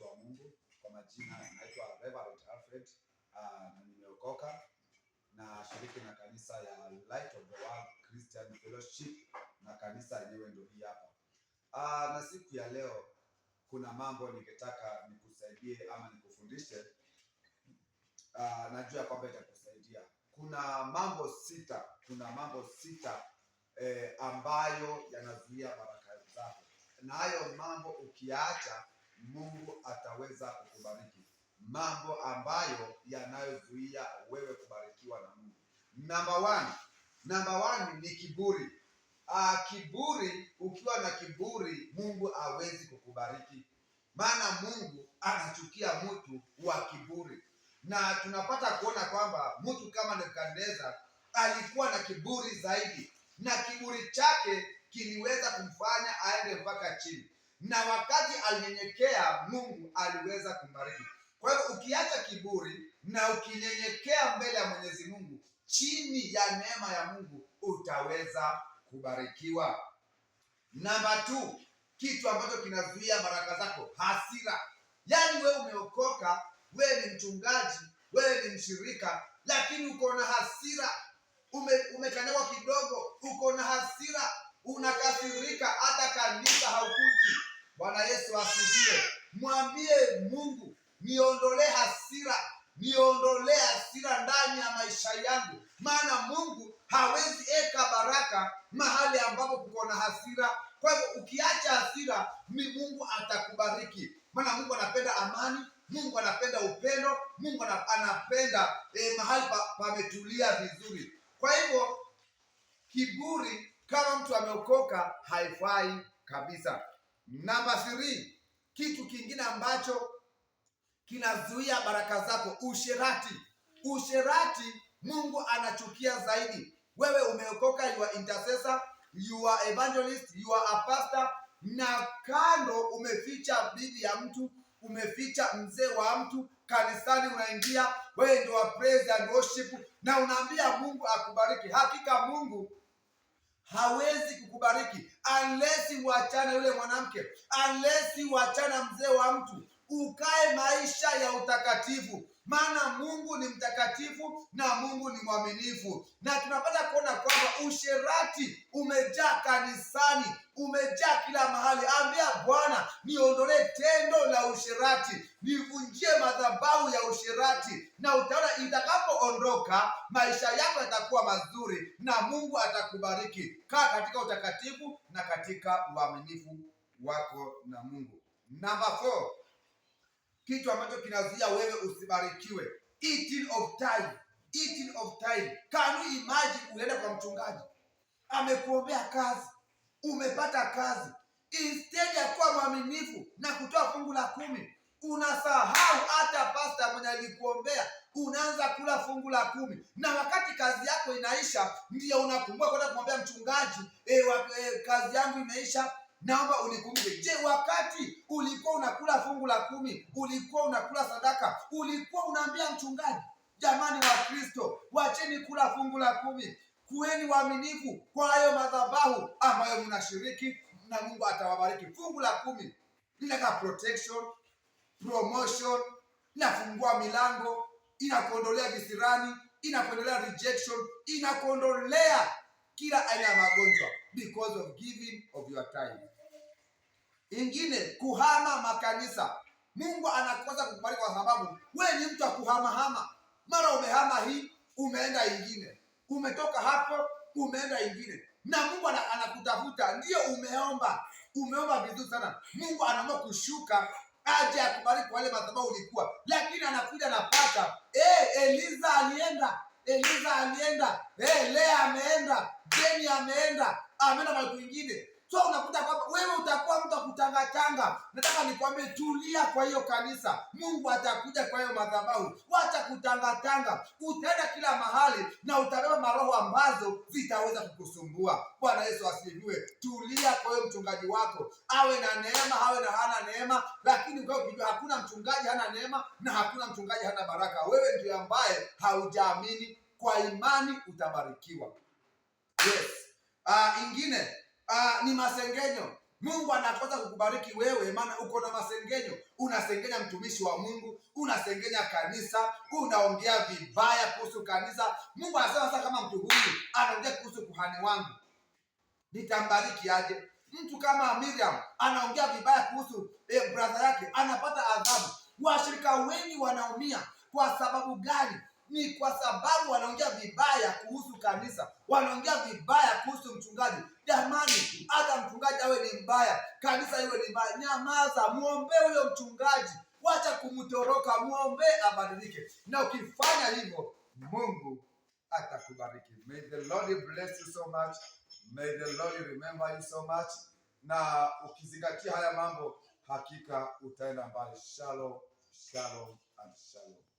watu wa Mungu. Kwa majina naitwa Reverend Alfred, na nimeokoka na shiriki na kanisa ya Light of the World Christian Fellowship, na kanisa yenyewe ndio hii hapa. Na siku ya leo kuna mambo ningetaka nikusaidie ama nikufundishe. Najua kwamba itakusaidia. Kuna mambo sita ambayo yanazuia baraka zako, na hayo mambo ukiacha, Mungu ataweza kukubariki. Mambo ambayo yanayozuia wewe kubarikiwa na Mungu. Number one ni kiburi. Kiburi, ukiwa na kiburi, Mungu hawezi kukubariki. Maana Mungu anachukia mtu wa kiburi. Na tunapata kuona kwamba mtu kama Nebukadneza alikuwa na kiburi zaidi, na kiburi chake kiliweza kumfanya aende mpaka chini, na wakati alinyenyekea, Mungu aliweza kumbariki. Kwa hivyo ukiacha kiburi na ukinyenyekea mbele ya Mwenyezi Mungu, chini ya neema ya Mungu, utaweza kubarikiwa. Number 2, kitu ambacho kinazuia baraka zako, hasira. Yaani wewe umeokoka, wewe ni mchungaji, wewe ni mshirika, lakini uko na hasira. Umekanyagwa kidogo, uko na hasira, unakasirika, hata kanisa haukuji. Bwana Yesu asifiwe. Mwambie Mungu, niondolee hasira ndani ya maisha yangu. Maana Mungu hawezi eka baraka mahali ambapo kuko na hasira. Kwa hivyo ukiacha hasira, Mungu atakubariki. Maana Mungu anapenda amani, Mungu anapenda upendo, Mungu anapenda mahali pametulia vizuri. Kwa hivyo kiburi kama mtu ameokoka haifai kabisa. Number 3, kitu kingine ambacho kinazuia baraka zako, usherati. Mungu anachukia zaidi. Wewe umeokoka, you are intercessor, you are evangelist, you are a pastor, na kando umeficha bibi ya mtu, umeficha mzee wa mtu, kanisani unaingia, wewe ndio wa praise and worship, na unaambia Mungu akubariki. Hakika Mungu hawezi kukubariki unless uachane yule mwanamke, unless uachane mzee wa mtu, ukae maisha ya utakatifu. Maana Mungu ni mtakatifu na Mungu ni mwaminifu. Na tunapata kuona kwamba usherati umejaa kanisani, umejaa kila mahali. Ambia Bwana, niondolee tendo la usherati, nivunjie madhabahu ya usherati, na utaona itakapoondoka maisha yako yatakuwa mazuri na Mungu atakubariki. Kaa katika utakatifu na katika uaminifu wako na Mungu. Number 4, kitu ambacho kinazuia wewe usibarikiwe, eating of time. Can you imagine unaenda kwa mchungaji, amekuombea kazi, umepata kazi, instead ya kuwa mwaminifu na kutoa fungu la 10, unasahau hata pasta mwenye alikuombea, unaanza kula fungu la 10, na wakati kazi yako inaisha ndio unakumbuka kwenda kumwambia mchungaji, kazi yangu imeisha, naomba unikumbuke. Je, wakati ulikuwa unakula fungu la 10, ulikuwa unakula sadaka, ulikuwa unaambia mchungaji? Jamani wa Kristo, wacheni kula fungu la 10. Kuweni waaminifu kwa hayo madhabahu ambayo mnashiriki, na Mungu atawabariki. Fungu la 10 linaka protection, promotion, inafungua milango, inakuondolea visirani, inakuondolea rejection, inakuondolea kila aina ya magonjwa because of giving of your time. Ingine, kuhama makanisa. Mungu anakosa kukubariki kwa sababu wewe ni mtu wa kuhamahama. Mara umehama hii, umeenda ingine, umetoka hapo, umeenda ingine, na Mungu anakutafuta. Ndio umeomba vizuri sana, Mungu anaamua kushuka aje akubariki kwa wale madhabahu ulikuwa, lakini anakuja napata Eliza alienda, Lea ameenda, Jeni ameenda mahali kwingine. So unakuta kwamba wewe utakuwa mtu kutangatanga. Nataka nikwambie, tulia kwa hiyo kanisa, Mungu atakuja kwa hiyo madhabahu. Wacha kutangatanga, utaenda kila mahali na utabeba maroho ambazo zitaweza kukusumbua. Bwana Yesu asifiwe. Tulia kwa hiyo mchungaji wako, awe na neema, awe na hana neema, lakini kwa ukijua hakuna mchungaji hana neema na hakuna mchungaji hana baraka, wewe ndiye ambaye haujaamini. Kwa imani utabarikiwa. Yes. Ingine ni masengenyo. Mungu anakosa kukubariki wewe, maana uko na masengenyo. Unasengenya mtumishi wa Mungu, unasengenya kanisa, unaongea vibaya kuhusu kanisa. Mungu anasema sasa, kama mtu huyu anaongea kuhusu kuhani wangu, nitambariki aje? Mtu kama Miriam anaongea vibaya kuhusu brother yake, anapata adhabu. Washirika wengi wanaumia. Kwa sababu gani? Ni kwa sababu wanaongea vibaya kuhusu kanisa, wanaongea vibaya kuhusu mchungaji. Jamani, hata mchungaji awe ni mbaya, kanisa iwe ni mbaya, nyamaza, muombe huyo mchungaji, wacha kumtoroka, muombe abadilike. Na ukifanya hivyo, Mungu atakubariki. May the Lord bless you so much. May the Lord remember you so much. Na ukizingatia haya mambo, hakika utaenda mbali. Shalom, shalom and shalom.